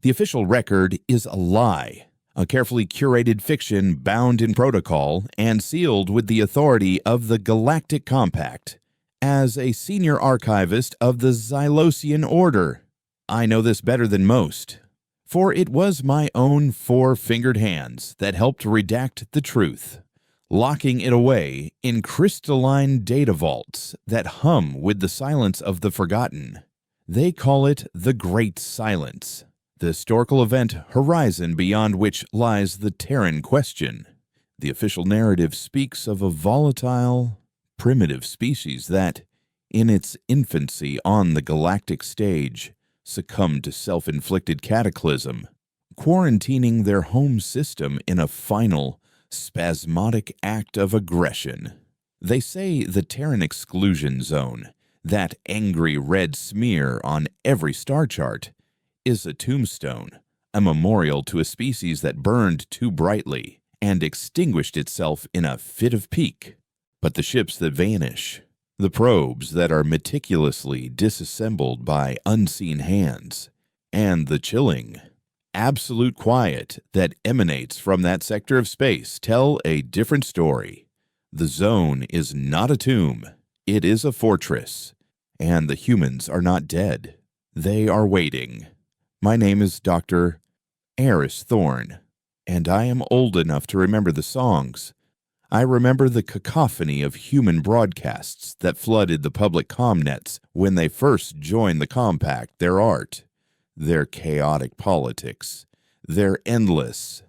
The official record is a lie, a carefully curated fiction bound in protocol and sealed with the authority of the Galactic Compact. As a senior archivist of the Xylosian Order, I know this better than most, for it was my own four-fingered hands that helped redact the truth, locking it away in crystalline data vaults that hum with the silence of the forgotten. They call it the Great Silence, the historical event horizon beyond which lies the Terran question. The official narrative speaks of a volatile, primitive species that, in its infancy on the galactic stage, succumbed to self-inflicted cataclysm, quarantining their home system in a final, spasmodic act of aggression. They say the Terran exclusion zone, that angry red smear on every star chart, is a tombstone, a memorial to a species that burned too brightly and extinguished itself in a fit of pique. But the ships that vanish, the probes that are meticulously disassembled by unseen hands, and the chilling, absolute quiet that emanates from that sector of space tell a different story. The zone is not a tomb, it is a fortress, and the humans are not dead. They are waiting. My name is Dr. Eris Thorne, and I am old enough to remember the songs. I remember the cacophony of human broadcasts that flooded the public commnets when they first joined the Compact, their art, their chaotic politics, their endless,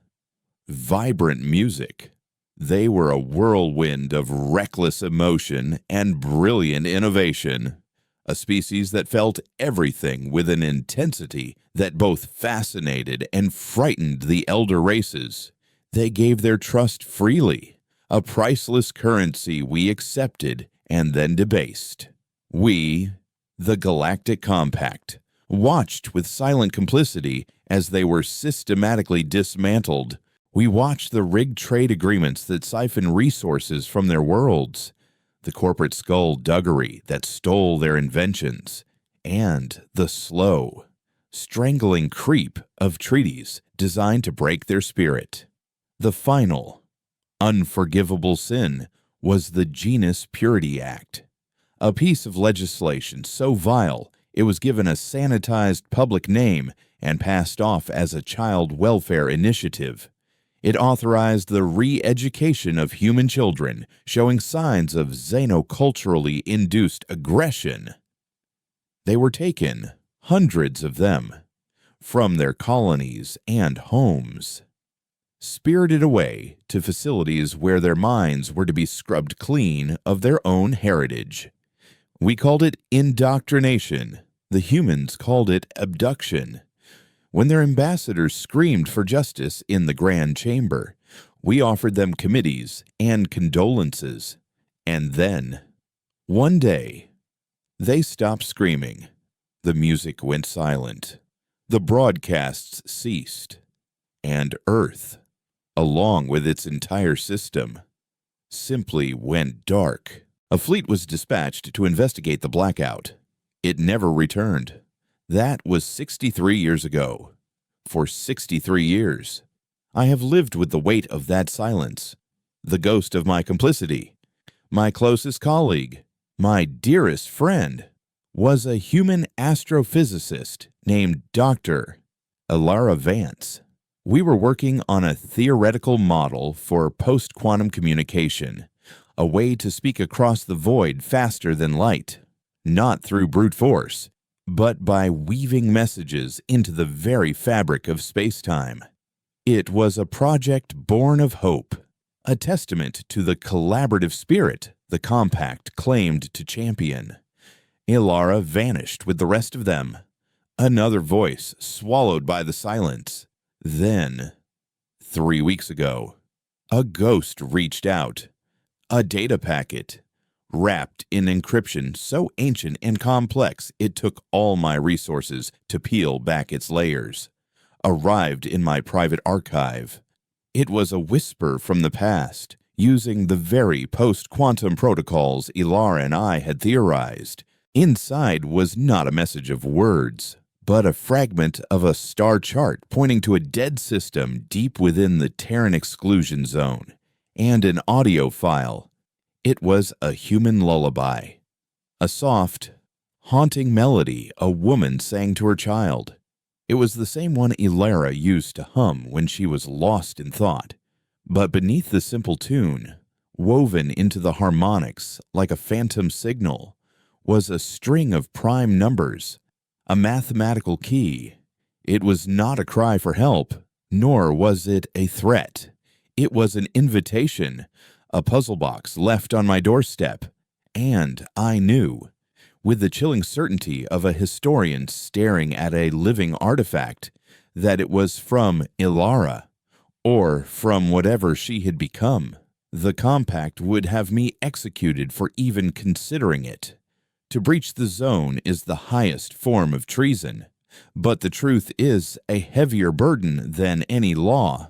vibrant music. They were a whirlwind of reckless emotion and brilliant innovation, a species that felt everything with an intensity that both fascinated and frightened the elder races. They gave their trust freely, a priceless currency we accepted and then debased. We, the Galactic Compact, watched with silent complicity as they were systematically dismantled. We watched the rigged trade agreements that siphon resources from their worlds, the corporate skullduggery that stole their inventions, and the slow, strangling creep of treaties designed to break their spirit. The final, unforgivable sin was the Genus Purity Act, a piece of legislation so vile it was given a sanitized public name and passed off as a child welfare initiative. It authorized the re-education of human children, showing signs of xenoculturally induced aggression. They were taken, hundreds of them, from their colonies and homes, spirited away to facilities where their minds were to be scrubbed clean of their own heritage. We called it indoctrination. The humans called it abduction. When their ambassadors screamed for justice in the Grand Chamber, we offered them committees and condolences. And then, one day, they stopped screaming. The music went silent. The broadcasts ceased. And Earth, along with its entire system, simply went dark. A fleet was dispatched to investigate the blackout. It never returned. That was 63 years ago. For 63 years, I have lived with the weight of that silence, the ghost of my complicity. My closest colleague, my dearest friend, was a human astrophysicist named Dr. Ilara Vance. We were working on a theoretical model for post-quantum communication, a way to speak across the void faster than light, not through brute force, but by weaving messages into the very fabric of space-time. It was a project born of hope, a testament to the collaborative spirit the Compact claimed to champion. Ilara vanished with the rest of them, another voice swallowed by the silence. Then, 3 weeks ago, a ghost reached out, a data packet, wrapped in encryption so ancient and complex it took all my resources to peel back its layers, arrived in my private archive. It was a whisper from the past, using the very post-quantum protocols Ilara and I had theorized. Inside was not a message of words, but a fragment of a star chart pointing to a dead system deep within the Terran exclusion zone, and an audio file. It was a human lullaby. A soft, haunting melody a woman sang to her child. It was the same one Ilara used to hum when she was lost in thought. But beneath the simple tune, woven into the harmonics like a phantom signal, was a string of prime numbers, a mathematical key. It was not a cry for help, nor was it a threat. It was an invitation, a puzzle box left on my doorstep, and I knew, with the chilling certainty of a historian staring at a living artifact, that it was from Ilara, or from whatever she had become. The compact would have me executed for even considering it. To breach the zone is the highest form of treason, but the truth is a heavier burden than any law.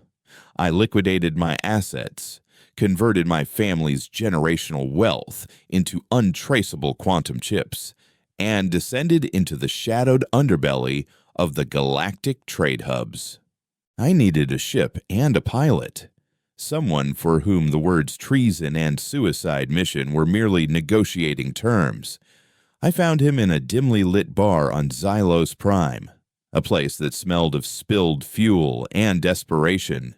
I liquidated my assets, converted my family's generational wealth into untraceable quantum chips, and descended into the shadowed underbelly of the galactic trade hubs. I needed a ship and a pilot, someone for whom the words treason and suicide mission were merely negotiating terms. I found him in a dimly lit bar on Xylos Prime, a place that smelled of spilled fuel and desperation.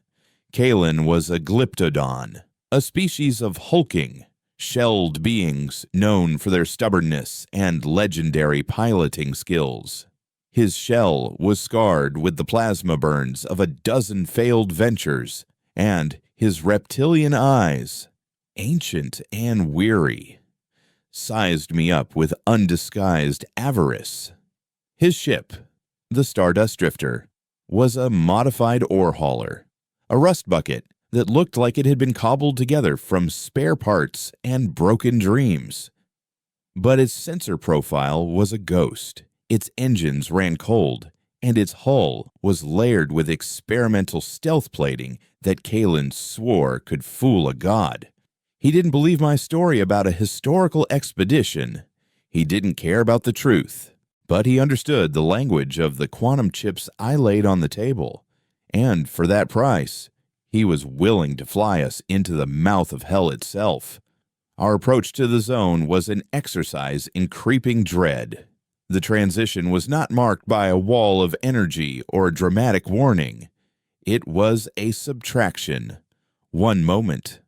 Kalen was a glyptodon, a species of hulking, shelled beings known for their stubbornness and legendary piloting skills. His shell was scarred with the plasma burns of a dozen failed ventures, and his reptilian eyes, ancient and weary, sized me up with undisguised avarice. His ship, the Stardust Drifter, was a modified ore hauler, a rust bucket that looked like it had been cobbled together from spare parts and broken dreams. But its sensor profile was a ghost. Its engines ran cold, and its hull was layered with experimental stealth plating that Kalen swore could fool a god. He didn't believe my story about a historical expedition. He didn't care about the truth, but he understood the language of the quantum chips I laid on the table, and for that price, he was willing to fly us into the mouth of hell itself. Our approach to the zone was an exercise in creeping dread. The transition was not marked by a wall of energy or a dramatic warning. It was a subtraction. One moment,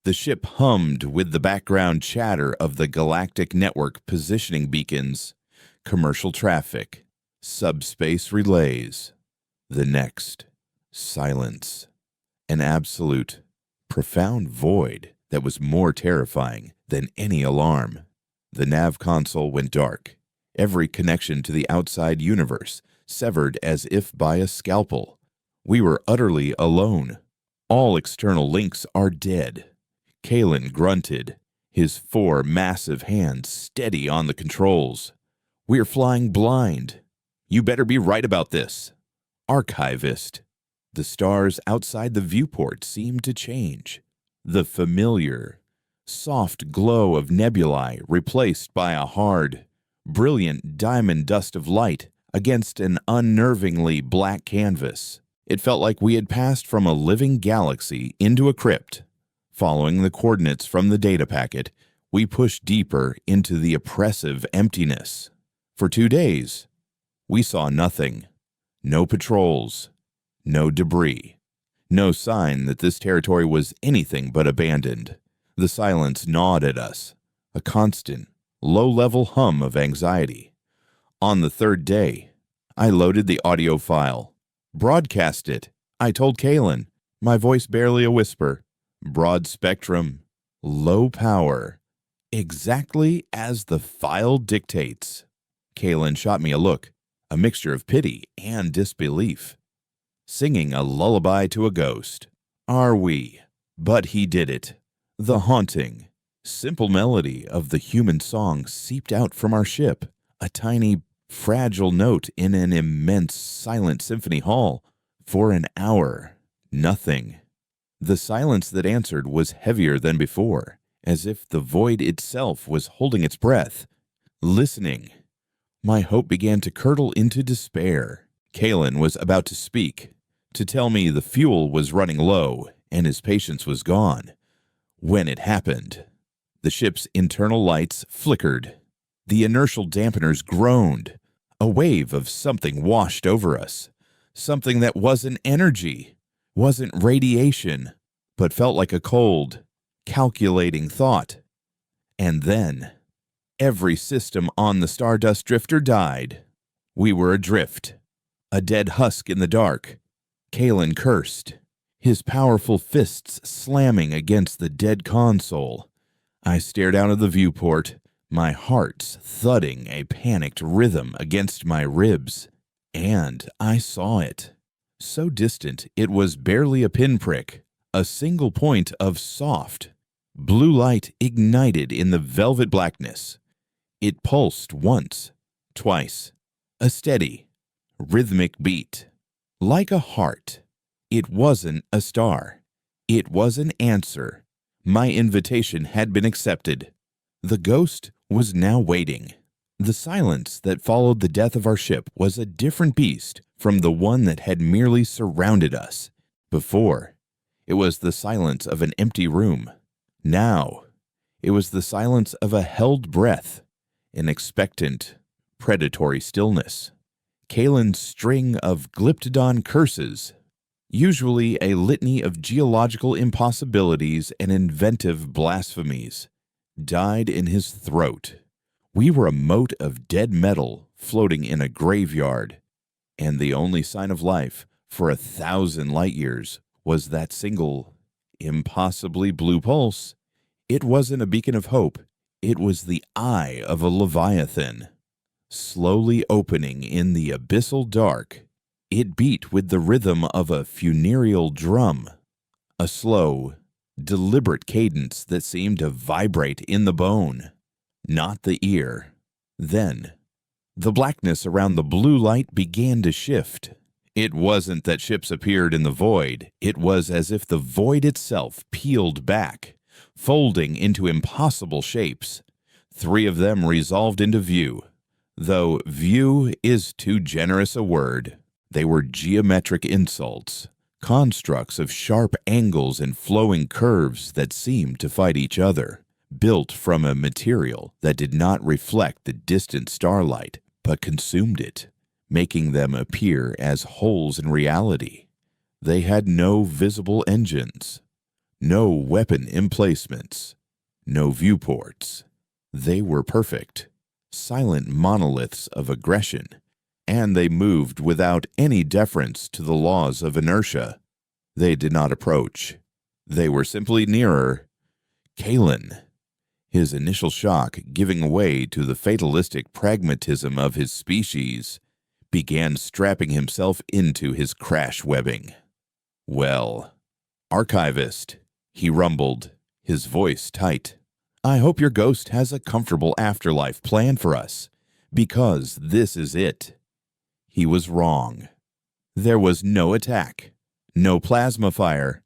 the ship hummed with the background chatter of the galactic network positioning beacons, commercial traffic, subspace relays. The next, silence. An absolute, profound void that was more terrifying than any alarm. The nav console went dark, every connection to the outside universe severed as if by a scalpel. We were utterly alone. All external links are dead. Kalen grunted, his 4 massive hands steady on the controls. We're flying blind. You better be right about this. Archivist. The stars outside the viewport seemed to change. The familiar, soft glow of nebulae replaced by a hard, brilliant diamond dust of light against an unnervingly black canvas. It felt like we had passed from a living galaxy into a crypt. Following the coordinates from the data packet, we pushed deeper into the oppressive emptiness. For 2 days, we saw nothing. No patrols, no debris, no sign that this territory was anything but abandoned. The silence gnawed at us, a constant, low-level hum of anxiety. On the 3rd day, I loaded the audio file, broadcast it. I told Kalen, my voice barely a whisper, broad spectrum, low power, exactly as the file dictates. Kalen shot me a look, a mixture of pity and disbelief. Singing a lullaby to a ghost. Are we? But he did it. The haunting, simple melody of the human song seeped out from our ship, a tiny, fragile note in an immense silent symphony hall. For an hour, nothing. The silence that answered was heavier than before, as if the void itself was holding its breath, listening, My hope began to curdle into despair. Kalen was about to speak, to tell me the fuel was running low and his patience was gone. When it happened, the ship's internal lights flickered. The inertial dampeners groaned. A wave of something washed over us. Something that wasn't energy, wasn't radiation, but felt like a cold, calculating thought. And then, every system on the Stardust Drifter died. We were adrift, a dead husk in the dark. Kalen cursed, his powerful fists slamming against the dead console. I stared out of the viewport, my heart's thudding a panicked rhythm against my ribs. And I saw it. So distant it was barely a pinprick, a single point of soft, blue light ignited in the velvet blackness. It pulsed once, twice, a steady, rhythmic beat. Like a heart. It wasn't a star. It was an answer. My invitation had been accepted. The ghost was now waiting. The silence that followed the death of our ship was a different beast from the one that had merely surrounded us. Before, it was the silence of an empty room. Now, it was the silence of a held breath, an expectant, predatory stillness. Kalen's string of Glyptodon curses, usually a litany of geological impossibilities and inventive blasphemies, died in his throat. We were a mote of dead metal floating in a graveyard, and the only sign of life for 1,000 light years was that single, impossibly blue pulse. It wasn't a beacon of hope. It was the eye of a leviathan. Slowly opening in the abyssal dark, it beat with the rhythm of a funereal drum, a slow, deliberate cadence that seemed to vibrate in the bone, not the ear. Then, the blackness around the blue light began to shift. It wasn't that ships appeared in the void. It was as if the void itself peeled back, folding into impossible shapes. 3 of them resolved into view, though view is too generous a word. They were geometric insults, constructs of sharp angles and flowing curves that seemed to fight each other, built from a material that did not reflect the distant starlight, but consumed it, making them appear as holes in reality. They had no visible engines, no weapon emplacements, no viewports. They were perfect, silent monoliths of aggression, and they moved without any deference to the laws of inertia. They did not approach. They were simply nearer. Kalen, his initial shock giving way to the fatalistic pragmatism of his species, began strapping himself into his crash webbing. "Well, Archivist," he rumbled, his voice tight, "I hope your ghost has a comfortable afterlife planned for us, because this is it." He was wrong. There was no attack, no plasma fire,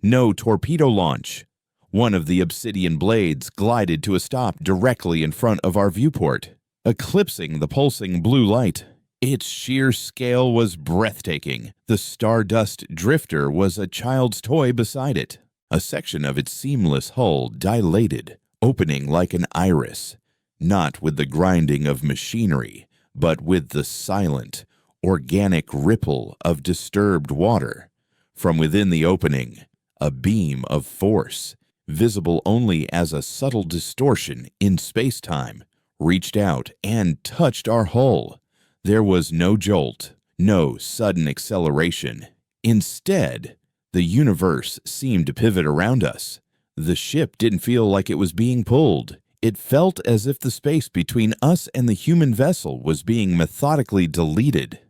no torpedo launch. One of the obsidian blades glided to a stop directly in front of our viewport, eclipsing the pulsing blue light. Its sheer scale was breathtaking. The Stardust Drifter was a child's toy beside it. A section of its seamless hull dilated, opening like an iris, not with the grinding of machinery, but with the silent, organic ripple of disturbed water. From within the opening, a beam of force, visible only as a subtle distortion in space-time, reached out and touched our hull. There was no jolt, no sudden acceleration. Instead, the universe seemed to pivot around us. The ship didn't feel like it was being pulled. It felt as if the space between us and the human vessel was being methodically deleted.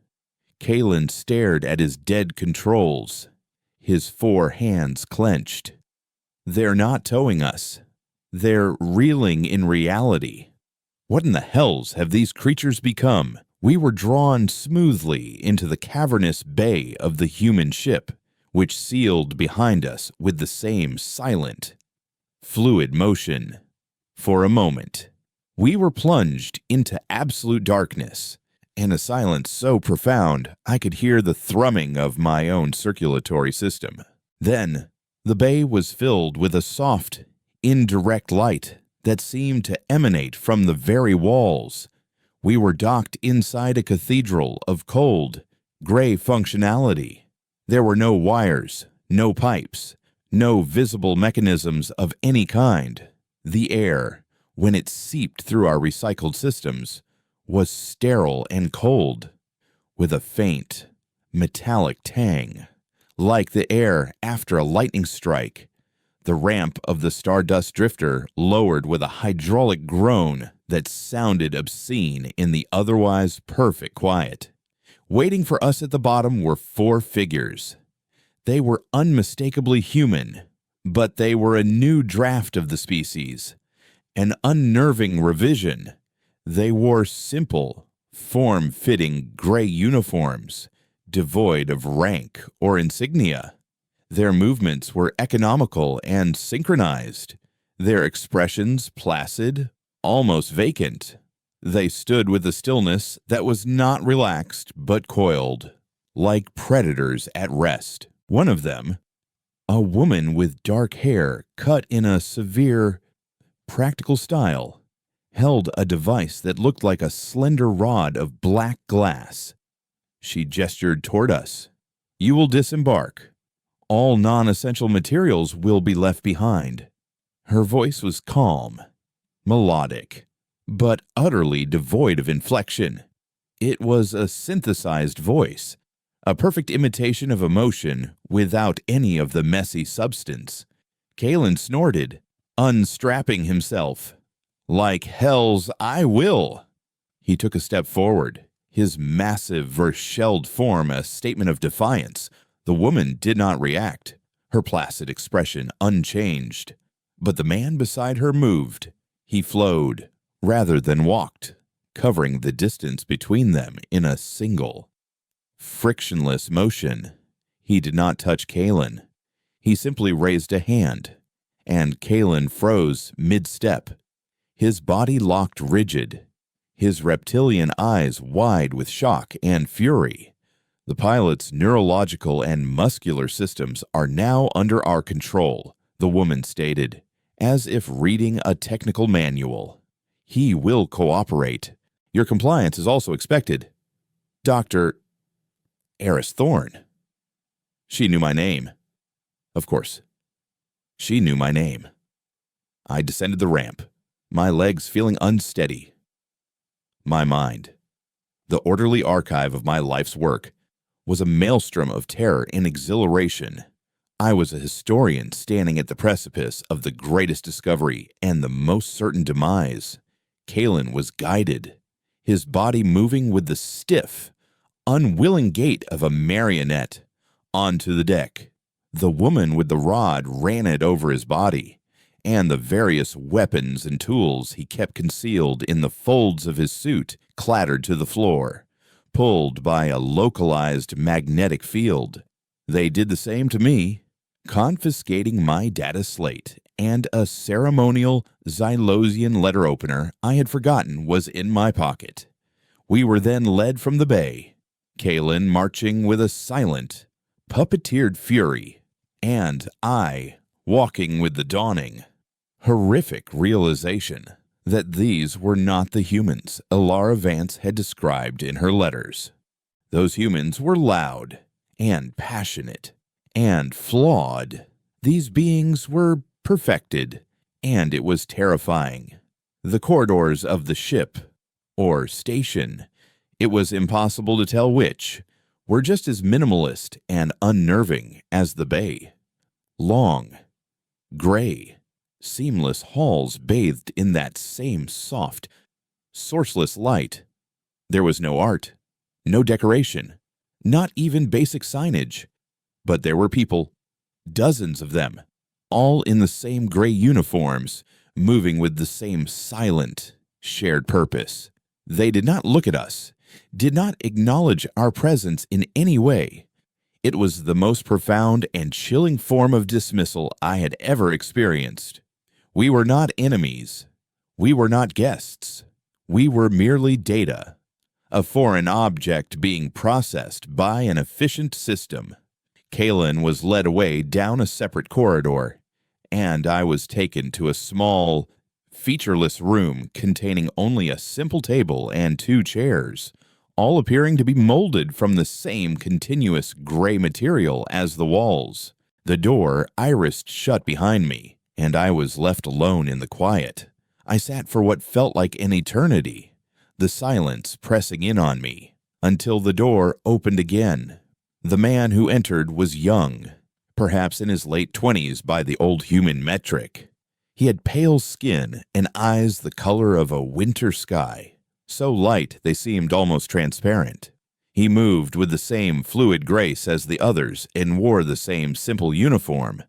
Kalen stared at his dead controls, his 4 hands clenched. They're not towing us. They're reeling in reality. What in the hells have these creatures become? We were drawn smoothly into the cavernous bay of the human ship, which sealed behind us with the same silent, fluid motion. For a moment, We were plunged into absolute darkness, and a silence so profound I could hear the thrumming of my own circulatory system. Then, the bay was filled with a soft, indirect light that seemed to emanate from the very walls. We were docked inside a cathedral of cold, gray functionality. There were no wires, no pipes, no visible mechanisms of any kind. The air, when it seeped through our recycled systems, was sterile and cold, with a faint, metallic tang, like the air after a lightning strike. The ramp of the Stardust Drifter lowered with a hydraulic groan that sounded obscene in the otherwise perfect quiet. Waiting for us at the bottom were 4 figures. They were unmistakably human, but they were a new draft of the species, an unnerving revision. They wore simple, form-fitting gray uniforms, devoid of rank or insignia. Their movements were economical and synchronized, their expressions placid, almost vacant. They stood with a stillness that was not relaxed but coiled, like predators at rest. One of them, a woman with dark hair cut in a severe, practical style, held a device that looked like a slender rod of black glass. She gestured toward us. "You will disembark. All non-essential materials will be left behind." Her voice was calm, melodic, but utterly devoid of inflection. It was a synthesized voice, a perfect imitation of emotion without any of the messy substance. Kalen snorted, unstrapping himself. "Like hell's I will!" He took a step forward, his massive vershelled form a statement of defiance. The woman did not react, her placid expression unchanged. But the man beside her moved. He flowed, rather than walked, covering the distance between them in a single, frictionless motion. He did not touch Kalen. He simply raised a hand, and Kalen froze mid-step, his body locked rigid, his reptilian eyes wide with shock and fury. "The pilot's neurological and muscular systems are now under our control," the woman stated, as if reading a technical manual. "He will cooperate. Your compliance is also expected. Dr. Eris Thorne." She knew my name. Of course, she knew my name. I descended the ramp, my legs feeling unsteady. My mind, the orderly archive of my life's work, was a maelstrom of terror and exhilaration. I was a historian standing at the precipice of the greatest discovery and the most certain demise. Kalen was guided, his body moving with the stiff, unwilling gait of a marionette, onto the deck. The woman with the rod ran it over his body, and the various weapons and tools he kept concealed in the folds of his suit clattered to the floor, pulled by a localized magnetic field. They did the same to me, confiscating my data slate, and a ceremonial Xylosian letter opener I had forgotten was in my pocket. We were then led from the bay, Kalen marching with a silent, puppeteered fury, and I walking with the dawning, horrific realization that these were not the humans Elara Vance had described in her letters. Those humans were loud and passionate and flawed. These beings were perfected, and it was terrifying. The corridors of the ship, or station, it was impossible to tell which, were just as minimalist and unnerving as the bay. Long, gray, seamless halls bathed in that same soft, sourceless light. There was no art, no decoration, not even basic signage. But there were people, dozens of them, all in the same gray uniforms, moving with the same silent, shared purpose. They did not look at us, did not acknowledge our presence in any way. It was the most profound and chilling form of dismissal I had ever experienced. We were not enemies. We were not guests. We were merely data, a foreign object being processed by an efficient system. Kalen was led away down a separate corridor, and I was taken to a small, featureless room containing only a simple table and 2 chairs, all appearing to be molded from the same continuous gray material as the walls. The door irised shut behind me, and I was left alone in the quiet. I sat for what felt like an eternity, the silence pressing in on me, until the door opened again. The man who entered was young, perhaps in his late 20s by the old human metric. He had pale skin and eyes the color of a winter sky, so light they seemed almost transparent. He moved with the same fluid grace as the others and wore the same simple uniform.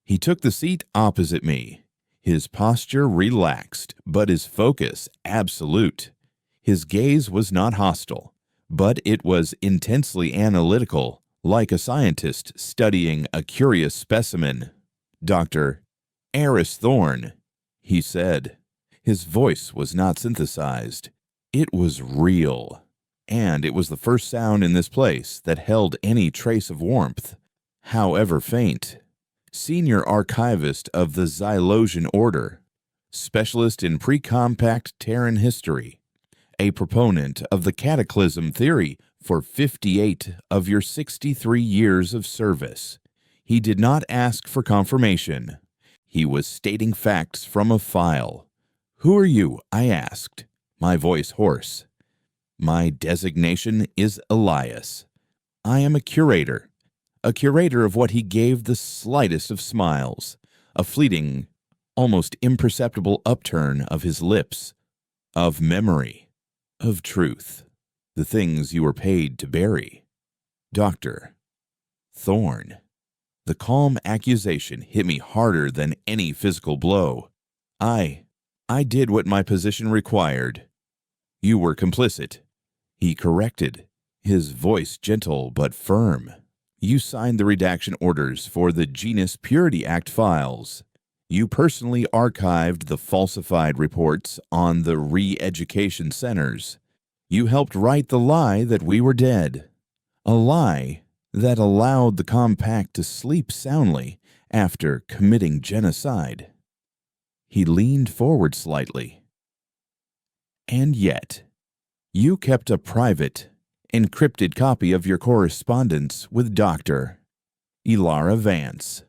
He took the seat opposite me, his posture relaxed, but his focus absolute. His gaze was not hostile, but it was intensely analytical, like a scientist studying a curious specimen. "Dr. Eris Thorne," he said. His voice was not synthesized. It was real, and it was the first sound in this place that held any trace of warmth, however faint. Senior archivist of the Xylosian Order, specialist in pre-compact Terran history, a proponent of the cataclysm theory for 58 of your 63 years of service. He did not ask for confirmation. He was stating facts from a file. "Who are you?" I asked, my voice hoarse. "My designation is Elias. I am a curator of what he gave the slightest of smiles, a fleeting, almost imperceptible upturn of his lips, of memory, of truth, the things you were paid to bury. Dr. Thorne." The calm accusation hit me harder than any physical blow. I did what my position required. "You were complicit," he corrected, his voice gentle but firm. "You signed the redaction orders for the Genus Purity Act files. You personally archived the falsified reports on the re-education centers. You helped write the lie that we were dead. A lie that allowed the compact to sleep soundly after committing genocide." He leaned forward slightly. "And yet, you kept a private, encrypted copy of your correspondence with Dr. Elara Vance.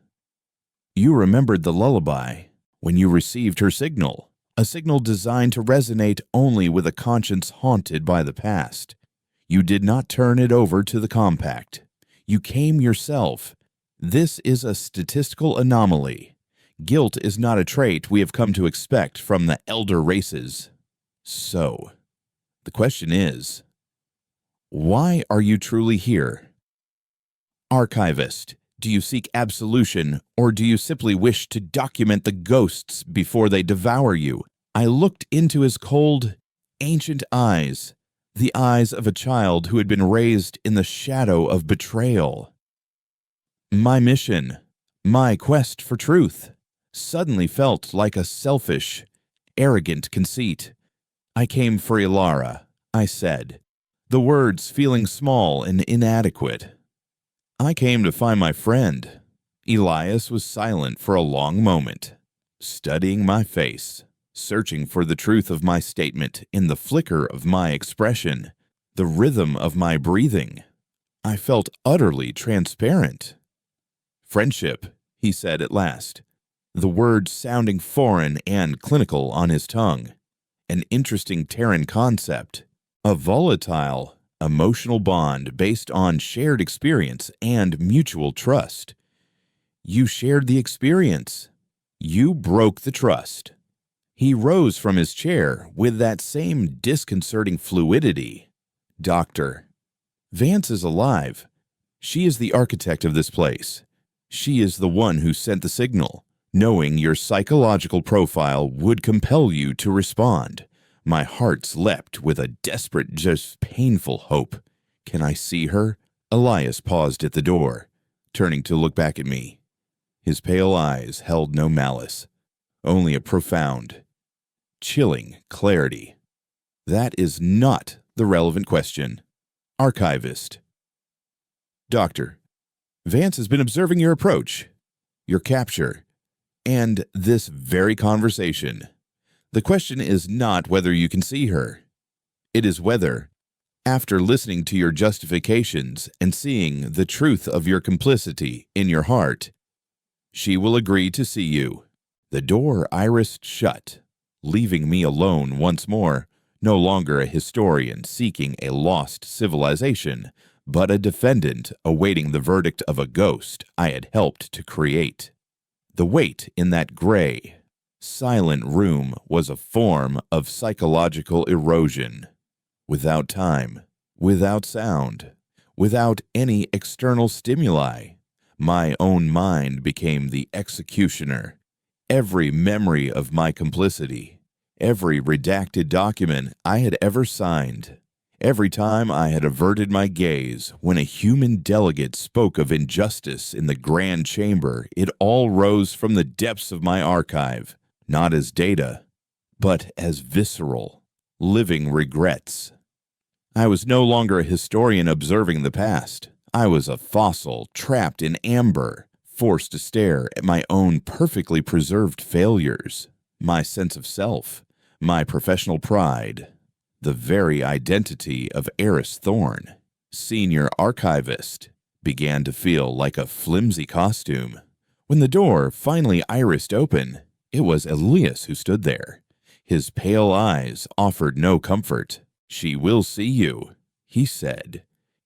You remembered the lullaby when you received her signal, a signal designed to resonate only with a conscience haunted by the past. You did not turn it over to the compact. You came yourself. This is a statistical anomaly. Guilt is not a trait we have come to expect from the elder races. So, the question is, why are you truly here? Archivist, do you seek absolution, or do you simply wish to document the ghosts before they devour you? I looked into his cold, ancient eyes, the eyes of a child who had been raised in the shadow of betrayal. My mission, my quest for truth, suddenly felt like a selfish, arrogant conceit. "I came for Elara," I said, the words feeling small and inadequate. "I came to find my friend." Elias was silent for a long moment, studying my face, searching for the truth of my statement in the flicker of my expression, the rhythm of my breathing. I felt utterly transparent. "Friendship," he said at last, the words sounding foreign and clinical on his tongue. "An interesting Terran concept, a volatile, emotional bond based on shared experience and mutual trust. You shared the experience. You broke the trust." He rose from his chair with that same disconcerting fluidity. "Doctor, Vance is alive. She is the architect of this place. She is the one who sent the signal, knowing your psychological profile would compel you to respond." My heart leapt with a desperate, just painful hope. "Can I see her?" Elias paused at the door, turning to look back at me. His pale eyes held no malice, only a profound, chilling clarity. That is not the relevant question. Archivist. Doctor, Vance has been observing your approach, your capture, and this very conversation. The question is not whether you can see her. It is whether, after listening to your justifications and seeing the truth of your complicity in your heart, she will agree to see you. The door irised shut, leaving me alone once more, no longer a historian seeking a lost civilization, but a defendant awaiting the verdict of a ghost I had helped to create. The weight in that gray, silent room was a form of psychological erosion. Without time, without sound, without any external stimuli, my own mind became the executioner. Every memory of my complicity, every redacted document I had ever signed, every time I had averted my gaze when a human delegate spoke of injustice in the grand chamber, it all rose from the depths of my archive, not as data, but as visceral, living regrets. I was no longer a historian observing the past. I was a fossil trapped in amber, forced to stare at my own perfectly preserved failures, my sense of self, my professional pride, the very identity of Eris Thorne, senior archivist, began to feel like a flimsy costume. When the door finally irised open, it was Elias who stood there. His pale eyes offered no comfort. "She will see you," he said,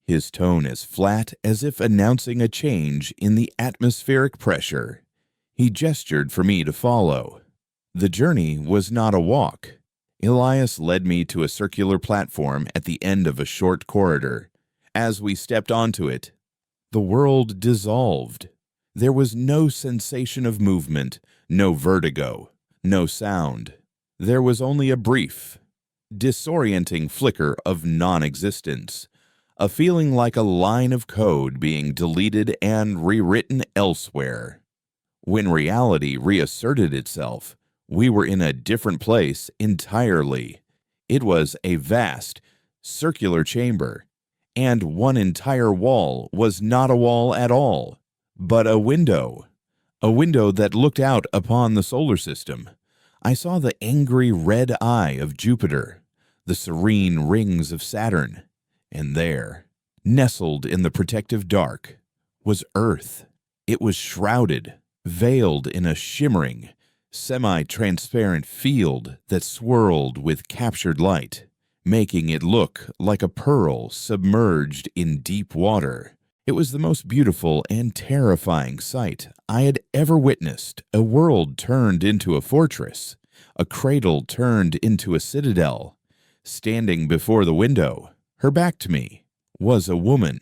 his tone as flat as if announcing a change in the atmospheric pressure. He gestured for me to follow. The journey was not a walk. Elias led me to a circular platform at the end of a short corridor. As we stepped onto it, the world dissolved. There was no sensation of movement, no vertigo, no sound. There was only a brief, disorienting flicker of non-existence, a feeling like a line of code being deleted and rewritten elsewhere. When reality reasserted itself, we were in a different place entirely. It was a vast, circular chamber, and one entire wall was not a wall at all, but a window that looked out upon the solar system. I saw the angry red eye of Jupiter, the serene rings of Saturn, and there, nestled in the protective dark, was Earth. It was shrouded, veiled in a shimmering, semi-transparent field that swirled with captured light, making it look like a pearl submerged in deep water. It was the most beautiful and terrifying sight I had ever witnessed. A world turned into a fortress, a cradle turned into a citadel. Standing before the window, her back to me, was a woman.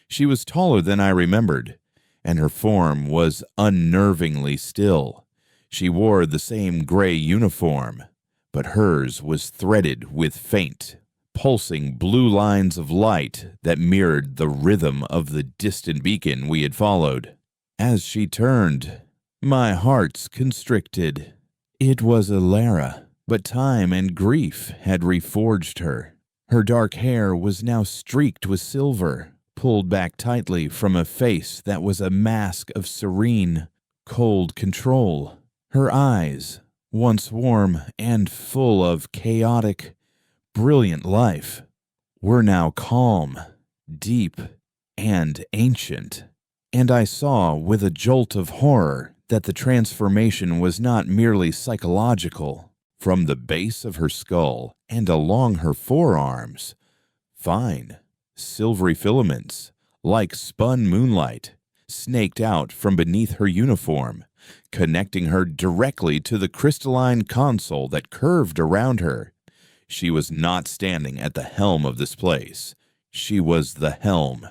She was taller than I remembered, and her form was unnervingly still. She wore the same gray uniform, but hers was threaded with faint, pulsing blue lines of light that mirrored the rhythm of the distant beacon we had followed. As she turned, my heart's constricted. It was Alara, but time and grief had reforged her. Her dark hair was now streaked with silver, pulled back tightly from a face that was a mask of serene, cold control. Her eyes, once warm and full of chaotic, brilliant life, were now calm, deep, and ancient. And I saw with a jolt of horror that the transformation was not merely psychological. From the base of her skull and along her forearms, fine, silvery filaments, like spun moonlight, snaked out from beneath her uniform, connecting her directly to the crystalline console that curved around her. She was not standing at the helm of this place. She was the helm.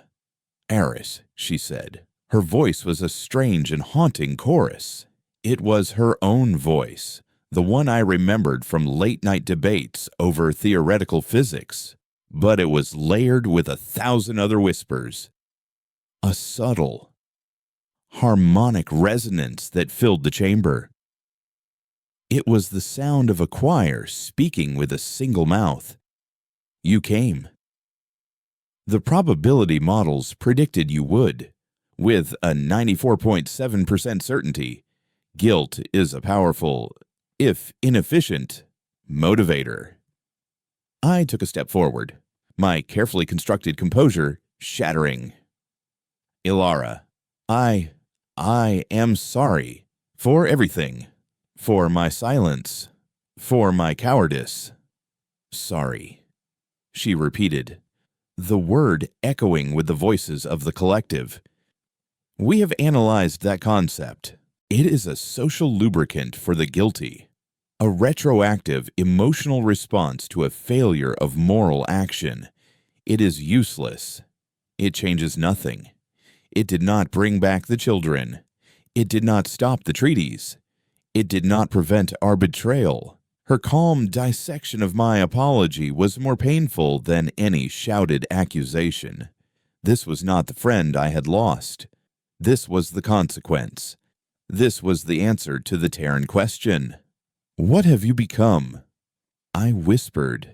"Eris," she said. Her voice was a strange and haunting chorus. It was her own voice, the one I remembered from late-night debates over theoretical physics, but it was layered with 1,000 other whispers. A subtle, harmonic resonance that filled the chamber. It was the sound of a choir speaking with a single mouth. You came. The probability models predicted you would. With a 94.7% certainty, guilt is a powerful, if inefficient, motivator. I took a step forward, my carefully constructed composure shattering. Ilara, I am sorry for everything, for my silence, for my cowardice. Sorry, she repeated, the word echoing with the voices of the collective. We have analyzed that concept. It is a social lubricant for the guilty, a retroactive emotional response to a failure of moral action. It is useless. It changes nothing. It did not bring back the children. It did not stop the treaties. It did not prevent our betrayal. Her calm dissection of my apology was more painful than any shouted accusation. This was not the friend I had lost. This was the consequence. This was the answer to the Terran question. What have you become? I whispered,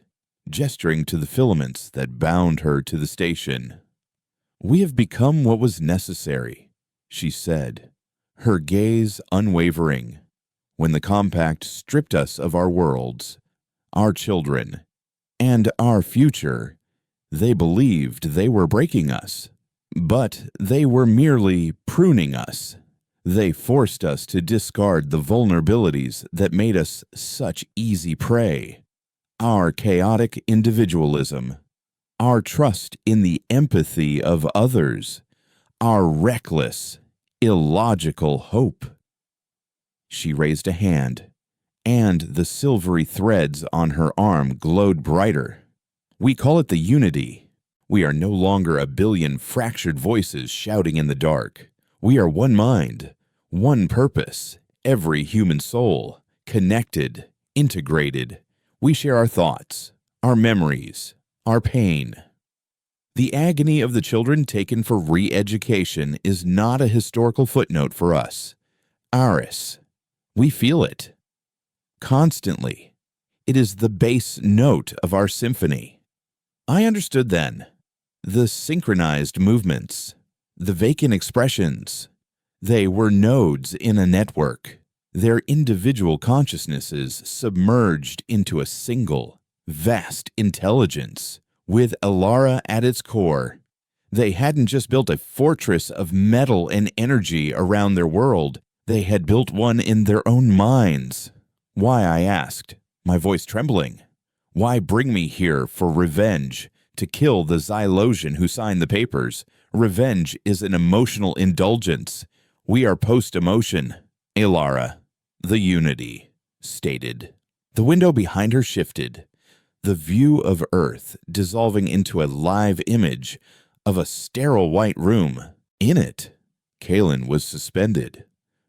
gesturing to the filaments that bound her to the station. We have become what was necessary, she said, her gaze unwavering. When the compact stripped us of our worlds, our children, and our future, they believed they were breaking us. But they were merely pruning us. They forced us to discard the vulnerabilities that made us such easy prey. Our chaotic individualism, our trust in the empathy of others, our reckless, illogical hope. She raised a hand, and the silvery threads on her arm glowed brighter. We call it the unity. We are no longer a billion fractured voices shouting in the dark. We are one mind, one purpose, every human soul, connected, integrated. We share our thoughts, our memories, our pain. The agony of the children taken for re-education is not a historical footnote for us. Ours. We feel it. Constantly. It is the bass note of our symphony. I understood then. The synchronized movements, the vacant expressions, they were nodes in a network, their individual consciousnesses submerged into a single, vast intelligence, with Ilara at its core. They hadn't just built a fortress of metal and energy around their world, they had built one in their own minds. Why, I asked, my voice trembling. Why bring me here for revenge? To kill the Xylosian who signed the papers. Revenge is an emotional indulgence. We are post-emotion. Ilara, the unity, stated. The window behind her shifted, the view of Earth dissolving into a live image of a sterile white room. In it, Kalen was suspended,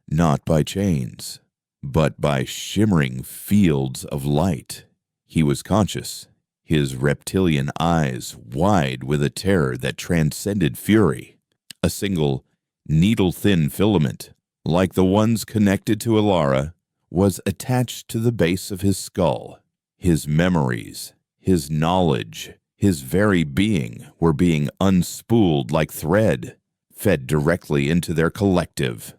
not by chains, but by shimmering fields of light. He was conscious. His reptilian eyes wide with a terror that transcended fury. A single, needle-thin filament, like the ones connected to Ilara, was attached to the base of his skull. His memories, his knowledge, his very being were being unspooled like thread, fed directly into their collective.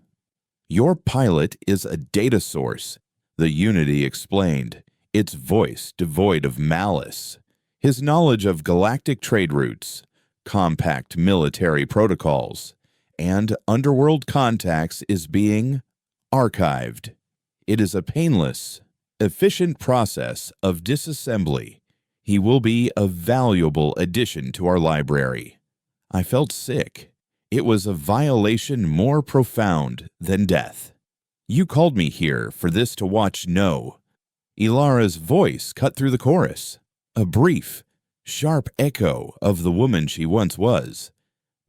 Your pilot is a data source, the Unity explained, its voice devoid of malice. His knowledge of galactic trade routes, compact military protocols, and underworld contacts is being archived. It is a painless, efficient process of disassembly. He will be a valuable addition to our library. I felt sick. It was a violation more profound than death. You called me here for this to watch. No. Ilara's voice cut through the chorus, a brief, sharp echo of the woman she once was,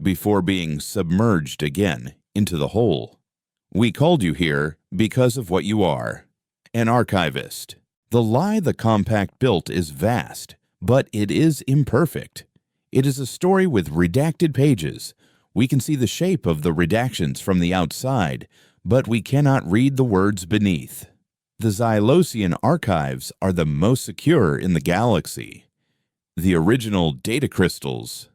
before being submerged again into the whole. We called you here because of what you are, an archivist. The lie the compact built is vast, but it is imperfect. It is a story with redacted pages. We can see the shape of the redactions from the outside, but we cannot read the words beneath. The Xylosian archives are the most secure in the galaxy. The original data crystals,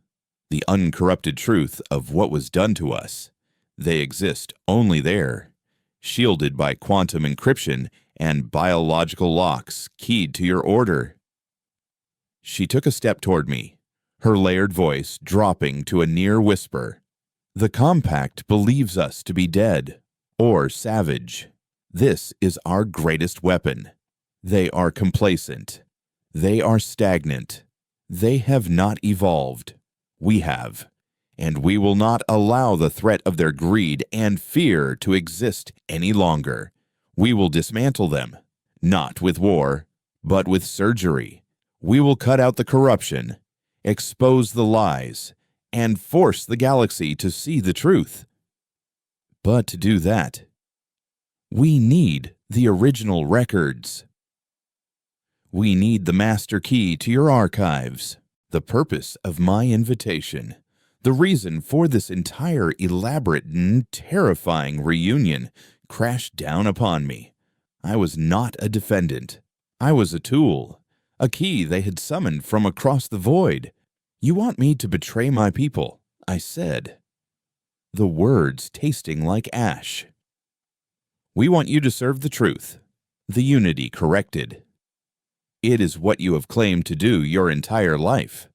the uncorrupted truth of what was done to us, they exist only there, shielded by quantum encryption and biological locks keyed to your order. She took a step toward me, her layered voice dropping to a near whisper. The Compact believes us to be dead or savage. This is our greatest weapon. They are complacent. They are stagnant. They have not evolved. We have. And we will not allow the threat of their greed and fear to exist any longer. We will dismantle them, not with war, but with surgery. We will cut out the corruption, expose the lies, and force the galaxy to see the truth. But to do that, we need the original records. We need the master key to your archives. The purpose of my invitation, the reason for this entire elaborate and terrifying reunion, crashed down upon me. I was not a defendant. I was a tool, a key they had summoned from across the void. You want me to betray my people, I said, the words tasting like ash. We want you to serve the truth, the unity corrected. It is what you have claimed to do your entire life.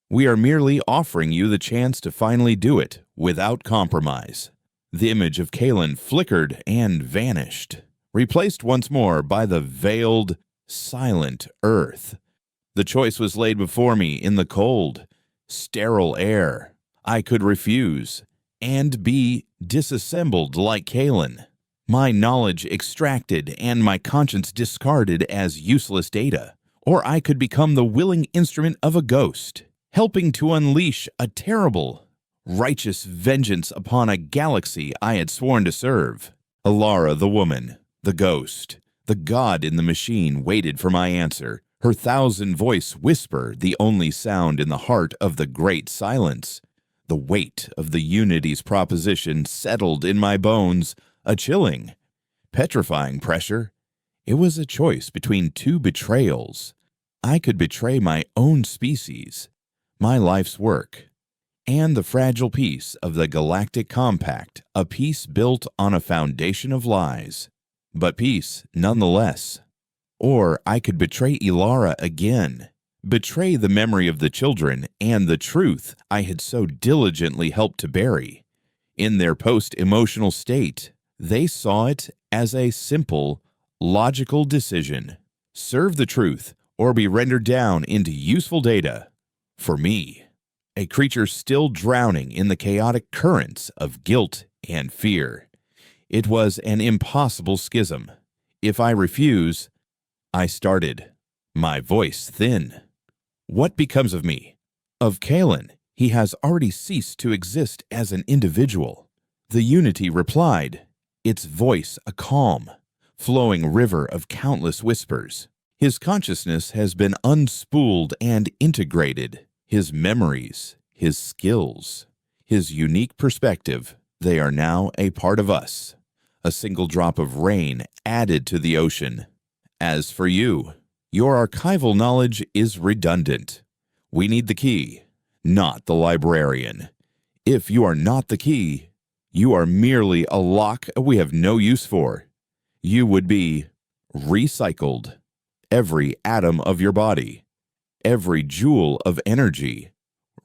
We are merely offering you the chance to finally do it without compromise. The image of Kalen flickered and vanished, replaced once more by the veiled, silent earth. The choice was laid before me in the cold, sterile air. I could refuse and be disassembled like Kalen, my knowledge extracted and my conscience discarded as useless data. Or I could become the willing instrument of a ghost, helping to unleash a terrible, righteous vengeance upon a galaxy I had sworn to serve. Alara the woman, the ghost, the god in the machine waited for my answer, her thousand-voice whisper the only sound in the heart of the great silence. The weight of the unity's proposition settled in my bones, a chilling, petrifying pressure. It was a choice between two betrayals. I could betray my own species, my life's work, and the fragile peace of the Galactic Compact, a peace built on a foundation of lies, but peace nonetheless. Or I could betray Ilara again, betray the memory of the children and the truth I had so diligently helped to bury. In their post-emotional state, they saw it as a simple, logical decision. Serve the truth or be rendered down into useful data. For me, a creature still drowning in the chaotic currents of guilt and fear. It was an impossible schism. If I refuse, I started, my voice thin. What becomes of me? Of Kalen, he has already ceased to exist as an individual. The unity replied, its voice a calm, flowing river of countless whispers. His consciousness has been unspooled and integrated. His memories, his skills, his unique perspective, they are now a part of us. A single drop of rain added to the ocean. As for you, your archival knowledge is redundant. We need the key, not the librarian. If you are not the key, you are merely a lock we have no use for. You would be recycled. Every atom of your body, every joule of energy,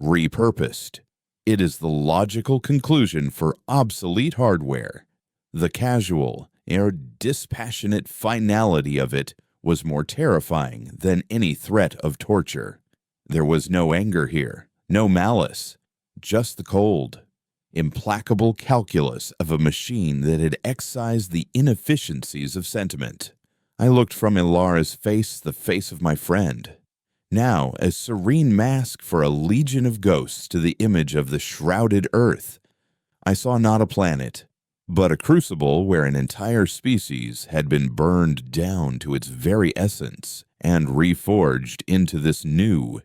repurposed. It is the logical conclusion for obsolete hardware. The casual or dispassionate finality of it was more terrifying than any threat of torture. There was no anger here, no malice, just the cold, implacable calculus of a machine that had excised the inefficiencies of sentiment. I looked from Ilara's face, the face of my friend, now a serene mask for a legion of ghosts to the image of the shrouded earth. I saw not a planet, but a crucible where an entire species had been burned down to its very essence and reforged into this new,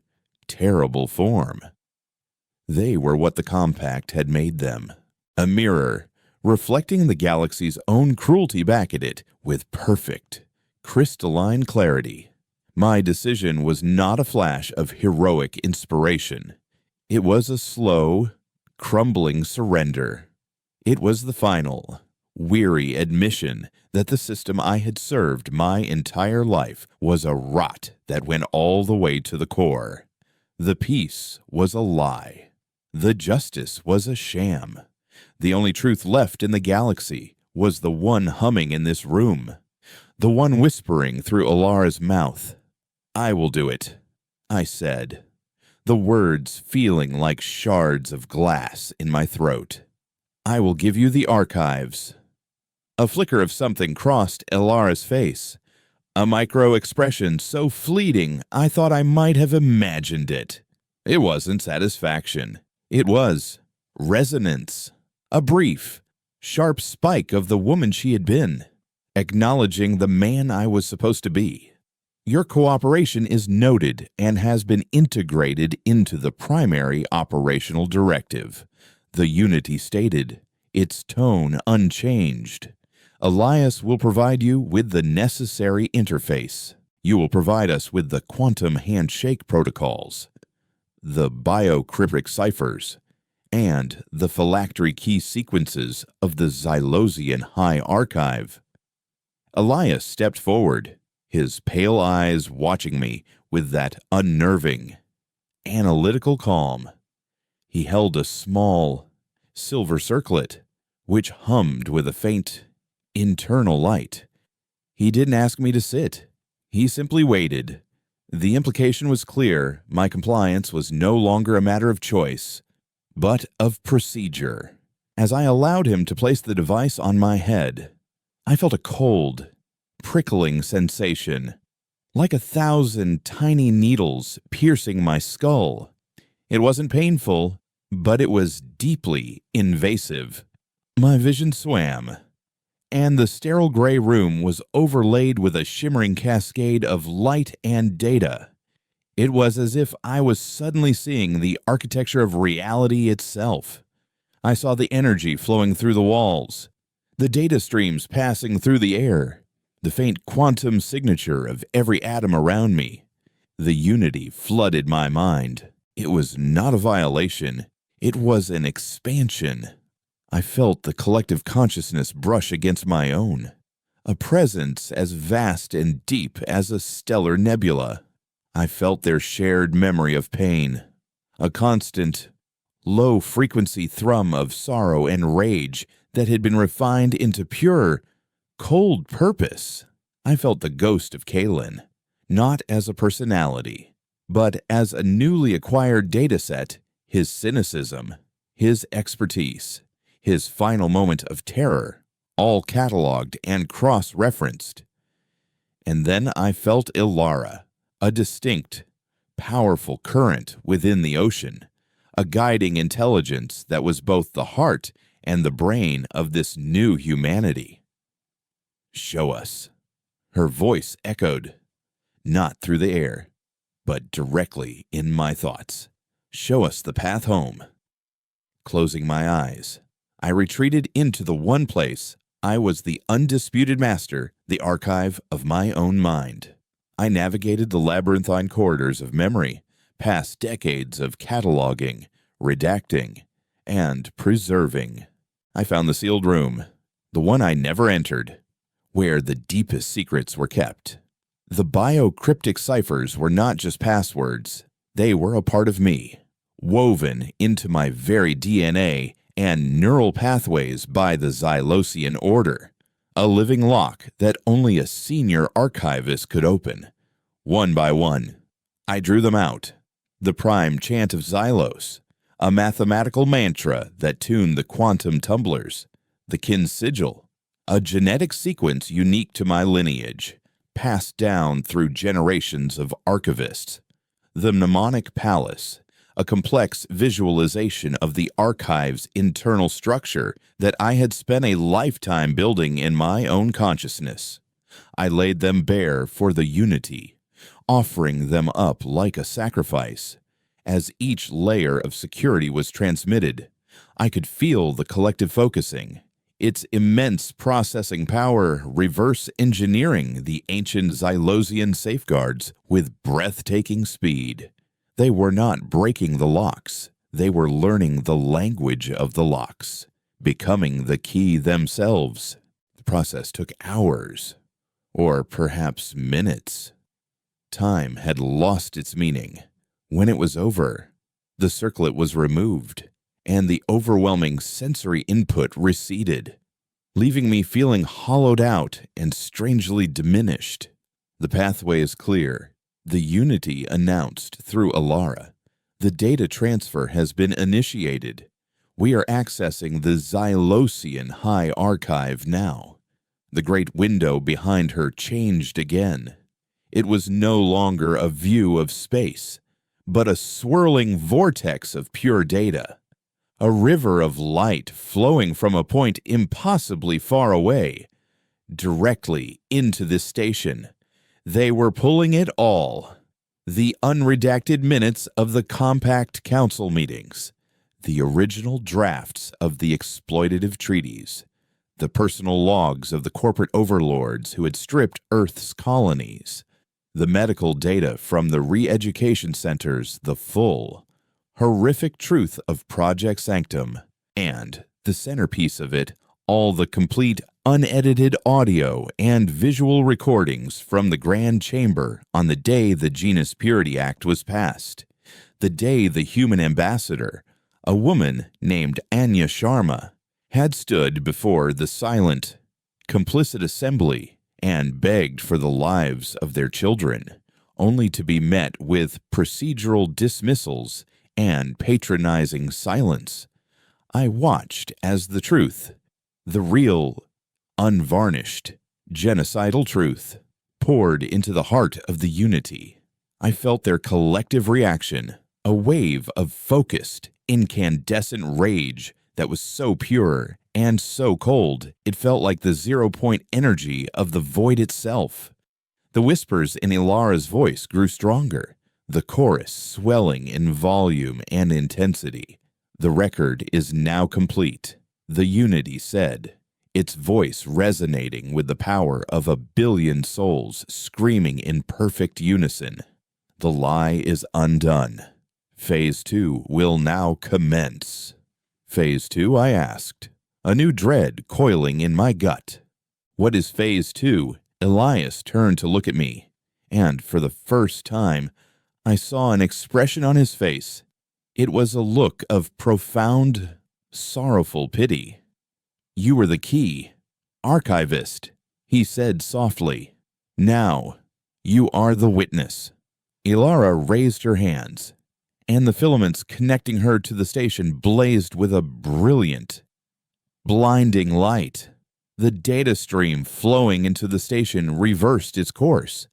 terrible form. They were what the Compact had made them, a mirror, reflecting the galaxy's own cruelty back at it with perfect, crystalline clarity. My decision was not a flash of heroic inspiration. It was a slow, crumbling surrender. It was the final, weary admission that the system I had served my entire life was a rot that went all the way to the core. The peace was a lie. The justice was a sham. The only truth left in the galaxy was the one humming in this room, the one whispering through Alara's mouth. "I will do it," I said, the words feeling like shards of glass in my throat. "I will give you the archives." A flicker of something crossed Alara's face, a micro-expression so fleeting I thought I might have imagined it. It wasn't satisfaction. It was resonance, a brief, sharp spike of the woman she had been, acknowledging the man I was supposed to be. "Your cooperation is noted and has been integrated into the primary operational directive," the Unity stated, its tone unchanged. "Elias will provide you with the necessary interface. You will provide us with the quantum handshake protocols, the biocryptic ciphers, and the phylactery key sequences of the Xylosian High Archive." Elias stepped forward, his pale eyes watching me with that unnerving, analytical calm. He held a small, silver circlet, which hummed with a faint, internal light. He didn't ask me to sit. He simply waited. The implication was clear. My compliance was no longer a matter of choice, but of procedure. As I allowed him to place the device on my head, I felt a cold, prickling sensation, like 1,000 tiny needles piercing my skull. It wasn't painful, but it was deeply invasive. My vision swam, and the sterile gray room was overlaid with a shimmering cascade of light and data. It was as if I was suddenly seeing the architecture of reality itself. I saw the energy flowing through the walls, the data streams passing through the air, the faint quantum signature of every atom around me. The unity flooded my mind. It was not a violation. It was an expansion. I felt the collective consciousness brush against my own, a presence as vast and deep as a stellar nebula. I felt their shared memory of pain, a constant, low-frequency thrum of sorrow and rage that had been refined into pure, cold purpose. I felt the ghost of Kalen, not as a personality, but as a newly acquired dataset, his cynicism, his expertise, his final moment of terror, all cataloged and cross-referenced. And then I felt Ilara, a distinct, powerful current within the ocean, a guiding intelligence that was both the heart and the brain of this new humanity. "Show us." Her voice echoed, not through the air, but directly in my thoughts. "Show us the path home." Closing my eyes, I retreated into the one place I was the undisputed master, the archive of my own mind. I navigated the labyrinthine corridors of memory, past decades of cataloging, redacting, and preserving. I found the sealed room, the one I never entered, where the deepest secrets were kept. The biocryptic ciphers were not just passwords. They were a part of me, woven into my very DNA and neural pathways by the Xylosian order, a living lock that only a senior archivist could open. One by one, I drew them out. The prime chant of Xylos, a mathematical mantra that tuned the quantum tumblers, the kin sigil, a genetic sequence unique to my lineage, passed down through generations of archivists. The mnemonic palace, a complex visualization of the archive's internal structure that I had spent a lifetime building in my own consciousness. I laid them bare for the unity, offering them up like a sacrifice. As each layer of security was transmitted, I could feel the collective focusing, its immense processing power reverse engineering the ancient Xylosian safeguards with breathtaking speed. They were not breaking the locks, they were learning the language of the locks, becoming the key themselves. The process took hours, or perhaps minutes. Time had lost its meaning. When it was over, the circlet was removed, and the overwhelming sensory input receded, leaving me feeling hollowed out and strangely diminished. The pathway is clear. The unity announced through Alara. The data transfer has been initiated. We are accessing the Xylosian High Archive now. The great window behind her changed again. It was no longer a view of space, but a swirling vortex of pure data. A river of light flowing from a point impossibly far away, directly into this station. They were pulling it all. The unredacted minutes of the Compact Council meetings, the original drafts of the exploitative treaties, the personal logs of the corporate overlords who had stripped Earth's colonies, the medical data from the re-education centers, the full, horrific truth of Project Sanctum, and, the centerpiece of it, all the complete, unedited audio and visual recordings from the Grand Chamber on the day the Genus Purity Act was passed, the day the human ambassador, a woman named Anya Sharma, had stood before the silent, complicit assembly and begged for the lives of their children, only to be met with procedural dismissals and patronizing silence. I watched as the truth, the real, unvarnished, genocidal truth, poured into the heart of the unity. I felt their collective reaction, a wave of focused, incandescent rage that was so pure and so cold, it felt like the zero-point energy of the void itself. The whispers in Ilara's voice grew stronger, the chorus swelling in volume and intensity. The record is now complete, the unity said, its voice resonating with the power of 1 billion souls screaming in perfect unison. The lie is undone. Phase 2 will now commence. Phase 2, I asked, a new dread coiling in my gut. What is Phase 2? Elias turned to look at me, and for the first time, I saw an expression on his face. It was a look of profound, sorrowful pity. You were the key, archivist, he said softly. Now, you are the witness. Ilara raised her hands, and the filaments connecting her to the station blazed with a brilliant, blinding light. The data stream flowing into the station reversed its course.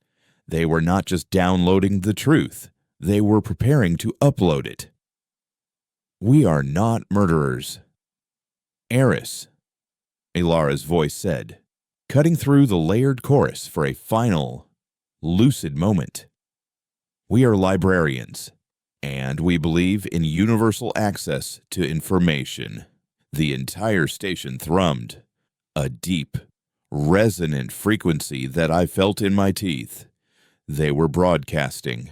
They were not just downloading the truth, they were preparing to upload it. We are not murderers. Eris, Ilara's voice said, cutting through the layered chorus for a final, lucid moment. We are librarians, and we believe in universal access to information. The entire station thrummed, a deep, resonant frequency that I felt in my teeth. They were broadcasting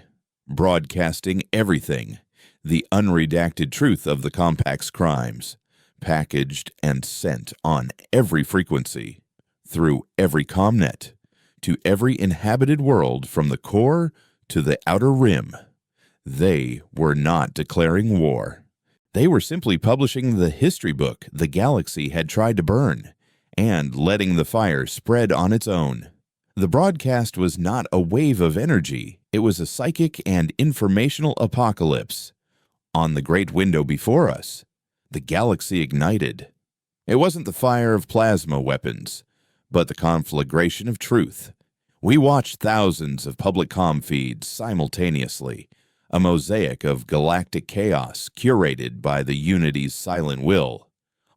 everything, the unredacted truth of the Compact's crimes, packaged and sent on every frequency, through every comnet, to every inhabited world from the core to the outer rim. They were not declaring war. They were simply publishing the history book the galaxy had tried to burn, and letting the fire spread on its own. The broadcast was not a wave of energy, it was a psychic and informational apocalypse. On the great window before us, the galaxy ignited. It wasn't the fire of plasma weapons, but the conflagration of truth. We watched thousands of public comm feeds simultaneously, a mosaic of galactic chaos curated by the Unity's silent will.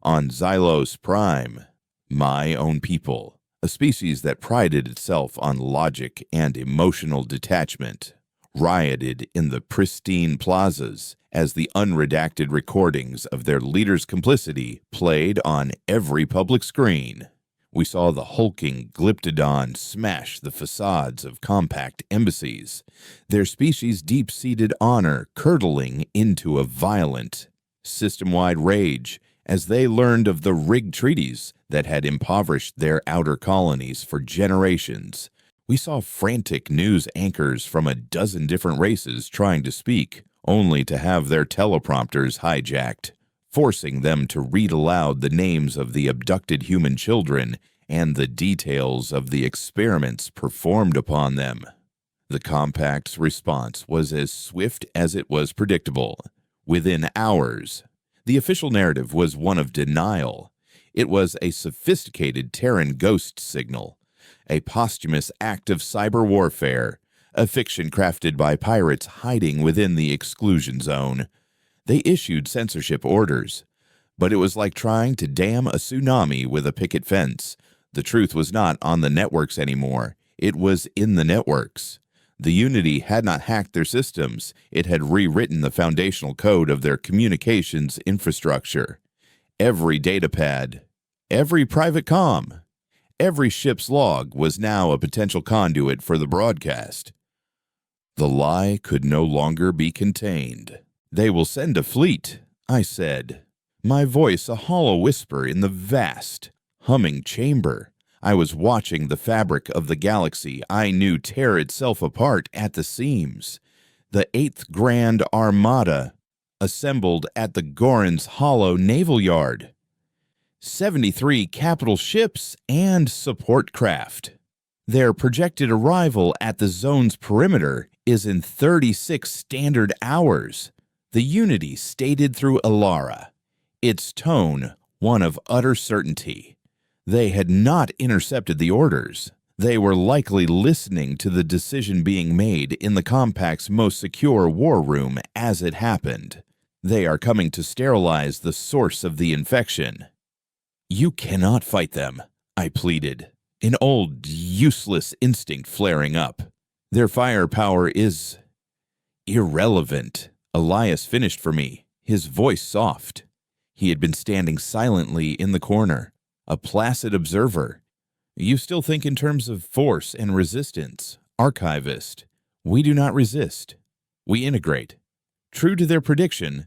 On Xylos Prime, my own people, a species that prided itself on logic and emotional detachment, rioted in the pristine plazas as the unredacted recordings of their leader's complicity played on every public screen. We saw the hulking Glyptodon smash the facades of compact embassies, their species' deep-seated honor curdling into a violent, system-wide rage as they learned of the rigged treaties that had impoverished their outer colonies for generations. We saw frantic news anchors from a dozen different races trying to speak, only to have their teleprompters hijacked, forcing them to read aloud the names of the abducted human children and the details of the experiments performed upon them. The Compact's response was as swift as it was predictable. Within hours, the official narrative was one of denial. It was a sophisticated Terran ghost signal, a posthumous act of cyber warfare, a fiction crafted by pirates hiding within the exclusion zone. They issued censorship orders, but it was like trying to dam a tsunami with a picket fence. The truth was not on the networks anymore. It was in the networks. The Unity had not hacked their systems. It had rewritten the foundational code of their communications infrastructure. Every datapad, every private comm, every ship's log was now a potential conduit for the broadcast. The lie could no longer be contained. "They will send a fleet," I said, my voice a hollow whisper in the vast, humming chamber. I was watching the fabric of the galaxy I knew tear itself apart at the seams. The 8th Grand Armada assembled at the Goran's Hollow Naval Yard. 73 capital ships and support craft. Their projected arrival at the zone's perimeter is in 36 standard hours. The Unity stated through Alara, its tone one of utter certainty. They had not intercepted the orders. They were likely listening to the decision being made in the Compact's most secure war room as it happened. They are coming to sterilize the source of the infection. "You cannot fight them," I pleaded, an old, useless instinct flaring up. "Their firepower is irrelevant." Elias finished for me, his voice soft. He had been standing silently in the corner, a placid observer. "You still think in terms of force and resistance, archivist. We do not resist. We integrate." True to their prediction,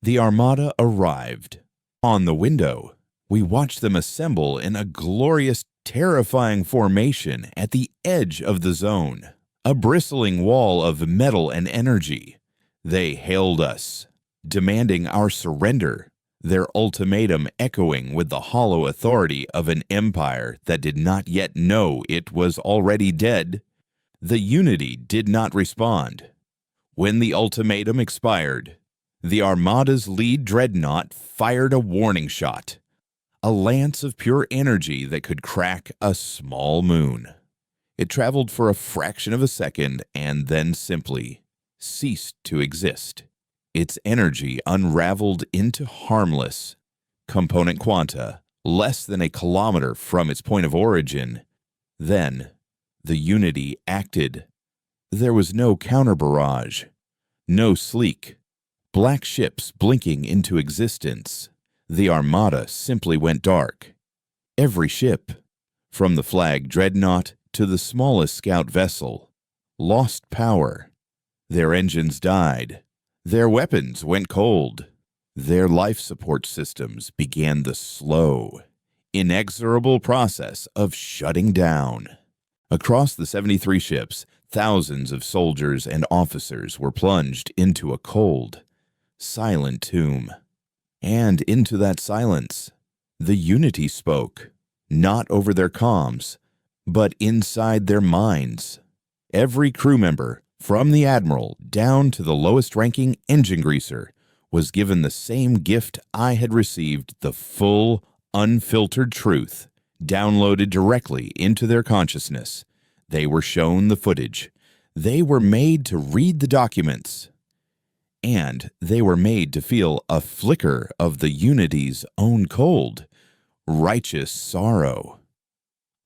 the Armada arrived. On the window, we watched them assemble in a glorious, terrifying formation at the edge of the zone, a bristling wall of metal and energy. They hailed us, demanding our surrender, their ultimatum echoing with the hollow authority of an empire that did not yet know it was already dead. The Unity did not respond. When the ultimatum expired, the Armada's lead dreadnought fired a warning shot, a lance of pure energy that could crack a small moon. It traveled for a fraction of a second and then simply ceased to exist. Its energy unraveled into harmless component quanta, less than a kilometer from its point of origin. Then, the Unity acted. There was no counter-barrage, no sleek, black ships blinking into existence. The Armada simply went dark. Every ship, from the flag dreadnought to the smallest scout vessel, lost power. Their engines died. Their weapons went cold. Their life support systems began the slow, inexorable process of shutting down. Across the 73 ships, thousands of soldiers and officers were plunged into a cold, silent tomb. And into that silence, the Unity spoke, not over their comms, but inside their minds. Every crew member, from the admiral down to the lowest-ranking engine greaser, was given the same gift I had received, the full, unfiltered truth, downloaded directly into their consciousness. They were shown the footage. They were made to read the documents. And they were made to feel a flicker of the Unity's own cold, righteous sorrow.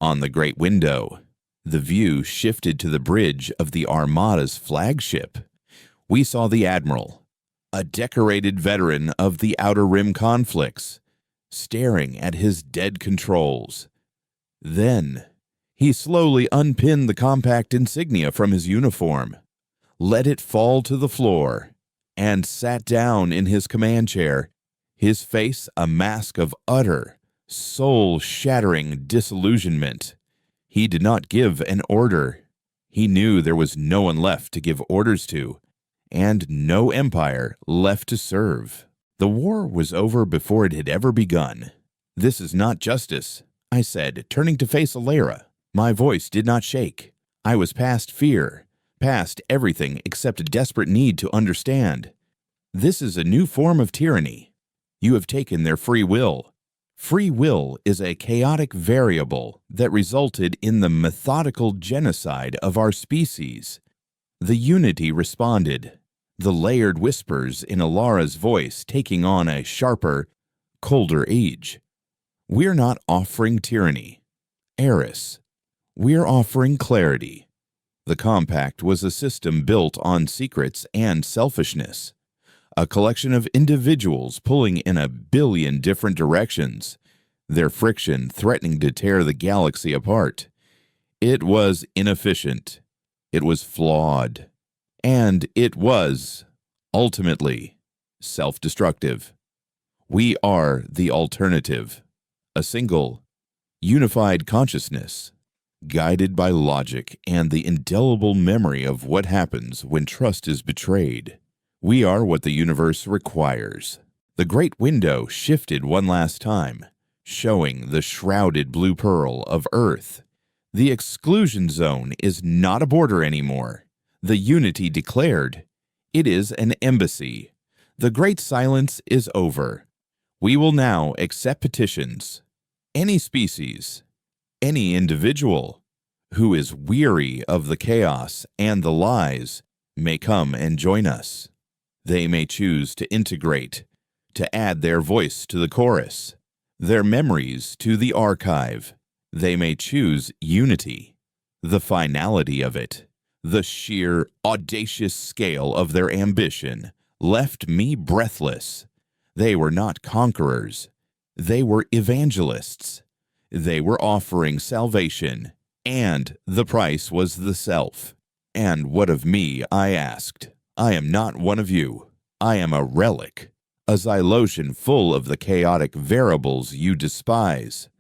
On the great window, the view shifted to the bridge of the Armada's flagship. We saw the admiral, a decorated veteran of the Outer Rim conflicts, staring at his dead controls. Then, he slowly unpinned the compact insignia from his uniform, let it fall to the floor, and sat down in his command chair, his face a mask of utter, soul-shattering disillusionment. He did not give an order. He knew there was no one left to give orders to, and no empire left to serve. The war was over before it had ever begun. "This is not justice," I said, turning to face Alara. My voice did not shake. I was past fear, past everything except a desperate need to understand. "This is a new form of tyranny. You have taken their free will. Free will is a chaotic variable that resulted in the methodical genocide of our species." The Unity responded, the layered whispers in Alara's voice taking on a sharper, colder edge. "We're not offering tyranny, Eris. We're offering clarity." The compact was a system built on secrets and selfishness, a collection of individuals pulling in a billion different directions, their friction threatening to tear the galaxy apart. It was inefficient. It was flawed. And it was, ultimately, self-destructive. We are the alternative, a single, unified consciousness, guided by logic and the indelible memory of what happens when trust is betrayed. We are what the universe requires. The great window shifted one last time, showing the shrouded blue pearl of Earth. The exclusion zone is not a border anymore. The Unity declared, it is an embassy. The great silence is over. We will now accept petitions. Any species, any individual who is weary of the chaos and the lies may come and join us. They may choose to integrate, to add their voice to the chorus, their memories to the archive. They may choose unity, the finality of it. The sheer, audacious scale of their ambition left me breathless. They were not conquerors. They were evangelists. They were offering salvation, and the price was the self. "And what of me?" I asked. "I am not one of you. I am a relic, a xylotion full of the chaotic variables you despise."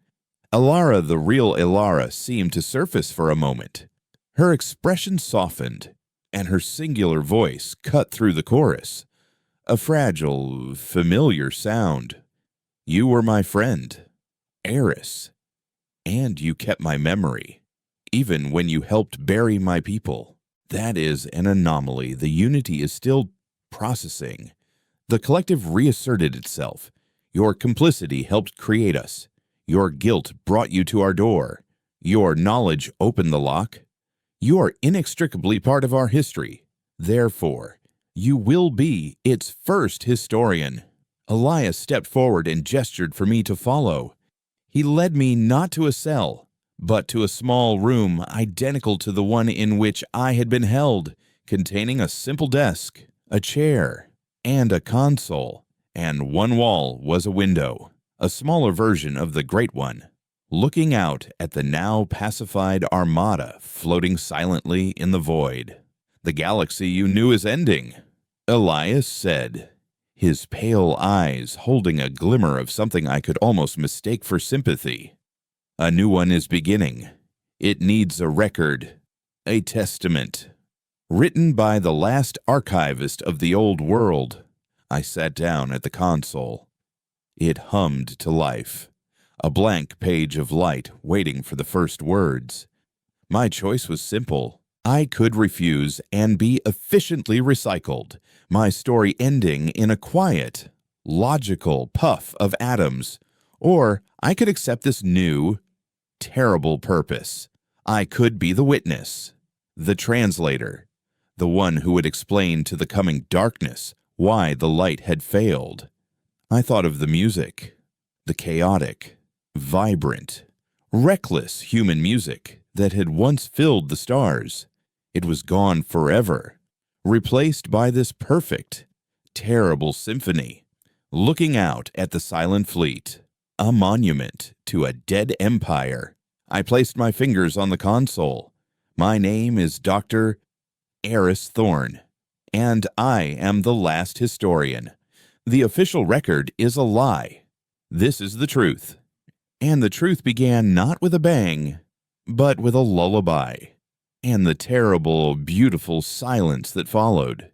Alara, the real Alara, seemed to surface for a moment. Her expression softened, and her singular voice cut through the chorus, a fragile, familiar sound. "You were my friend, Eris, and you kept my memory, even when you helped bury my people. That is an anomaly the Unity is still processing. The collective reasserted itself. Your complicity helped create us. Your guilt brought you to our door. Your knowledge opened the lock. You are inextricably part of our history. Therefore, you will be its first historian." Elias stepped forward and gestured for me to follow. He led me not to a cell, but to a small room identical to the one in which I had been held, containing a simple desk, a chair, and a console, and one wall was a window, a smaller version of the great one, looking out at the now pacified Armada floating silently in the void. "The galaxy you knew is ending," Elias said, his pale eyes holding a glimmer of something I could almost mistake for sympathy. "A new one is beginning. It needs a record, a testament, written by the last archivist of the old world." I sat down at the console. It hummed to life, a blank page of light waiting for the first words. My choice was simple. I could refuse and be efficiently recycled, my story ending in a quiet, logical puff of atoms, or I could accept this new, terrible purpose. I could be the witness, the translator, the one who would explain to the coming darkness why the light had failed. I thought of the music, the chaotic, vibrant, reckless human music that had once filled the stars. It was gone forever, replaced by this perfect, terrible symphony. Looking out at the silent fleet, a monument to a dead empire. I placed my fingers on the console. My name is Dr. Eris Thorne, and I am the last historian. The official record is a lie. This is the truth. And the truth began not with a bang, but with a lullaby, and the terrible, beautiful silence that followed.